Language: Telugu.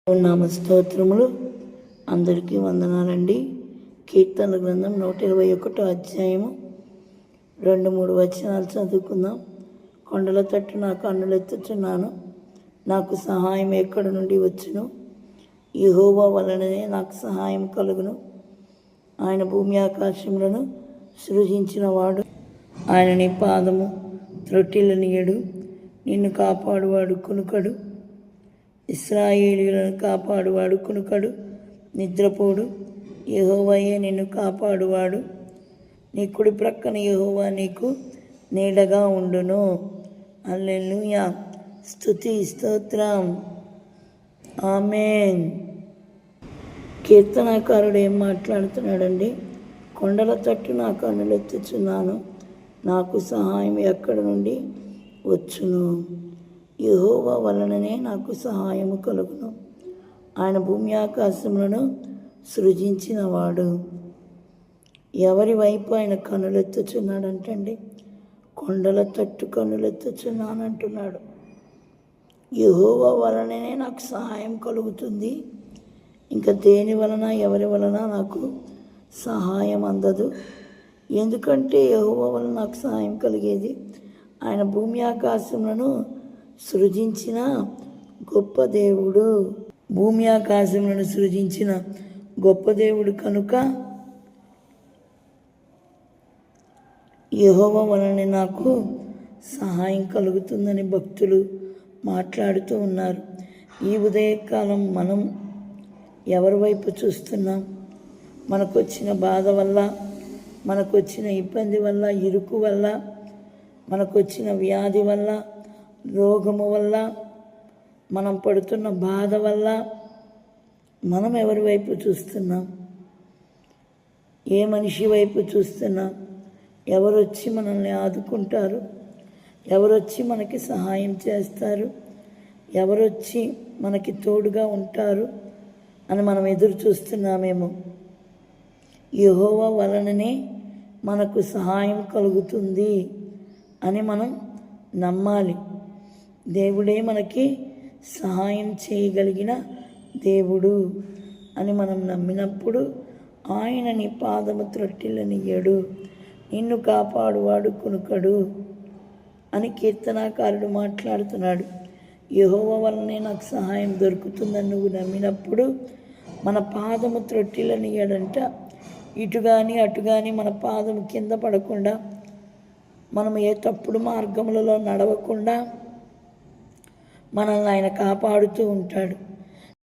నామ స్తోత్రములు. అందరికీ వందనాలండి. కీర్తన గ్రంథం 121 అధ్యాయము 2-3 వచనాలు చదువుకుందాం. కొండల తట్టు నా కన్నులెత్తుచున్నాను, నాకు సహాయం ఎక్కడి నుండి వచ్చును? యెహోవా వలననే నాకు సహాయం కలుగును. ఆయన భూమి ఆకాశములను సృజించిన వాడు. ఆయన నీ పాదము త్రొట్టిల్లనియడు, నిన్ను కాపాడువాడు కునుకడు. ఇశ్రాయేలీయులను కాపాడువాడు కునుకడు, నిద్రపోడు. యెహోవాయే నిన్ను కాపాడువాడు. నీ కుడి ప్రక్కన యెహోవా నీకు నీడగా ఉండును. హల్లెలూయా. స్తుతి స్తోత్రం. ఆమేన్. కీర్తనాకారుడు ఏం మాట్లాడుతున్నాడండి? కొండల తట్టు నా కన్నులెత్తుచున్నాను, నాకు సహాయం ఎక్కడి నుండి వచ్చును? యెహోవా వలననే నాకు సహాయము కలుగును. ఆయన భూమి ఆకాశములను సృజించినవాడు. ఎవరి వైపు ఆయన కన్నులెత్తుచున్నాడంటండి? కొండల తట్టు కన్నులెత్తుచున్నానంటున్నాడు. యెహోవా వలననే నాకు సహాయం కలుగుతుంది. ఇంకా దేని వలన, ఎవరి వలన నాకు సహాయం అందదు. ఎందుకంటే యెహోవా వలన నాకు సహాయం కలిగేది ఆయన భూమి ఆకాశములను సృజించిన గొప్ప దేవుడు. భూమి ఆకాశములను సృజించిన గొప్ప దేవుడు కనుక యెహోవా వలన నాకు సహాయం కలుగుతుందని భక్తులు మాట్లాడుతూ ఉన్నారు. ఈ ఉదయకాలం మనం ఎవరి వైపు చూస్తున్నాం? మనకొచ్చిన బాధ వల్ల, మనకొచ్చిన ఇబ్బంది వల్ల, ఇరుకు వల్ల, మనకొచ్చిన వ్యాధి వల్ల, రోగము వల్ల, మనం పడుతున్న బాధ వల్ల మనం ఎవరి వైపు చూస్తున్నాం? ఏ మనిషి వైపు చూస్తున్నాం? ఎవరొచ్చి మనల్ని ఆదుకుంటారు? ఎవరొచ్చి మనకి సహాయం చేస్తారు? ఎవరొచ్చి మనకి తోడుగా ఉంటారు అని మనం ఎదురు చూస్తున్నామేమో. యెహోవా వలననే మనకు సహాయం కలుగుతుంది అని మనం నమ్మాలి. దేవుడే మనకి సహాయం చేయగలిగిన దేవుడు అని మనం నమ్మినప్పుడు ఆయన నీ పాదము త్రొట్టిల్లనియ్యడు, నిన్ను కాపాడువాడు కునుకడు అని కీర్తనాకారుడు మాట్లాడుతున్నాడు. యెహోవా వలనే నాకు సహాయం దొరుకుతుందని నువ్వు నమ్మినప్పుడు మన పాదము త్రొట్టిల్లనియ్యడంట. ఇటు కానీ అటు కానీ మన పాదము కింద పడకుండా, మనం ఏ తప్పుడు మార్గములలో నడవకుండా మనల్ని ఆయన కాపాడుతూ ఉంటాడు.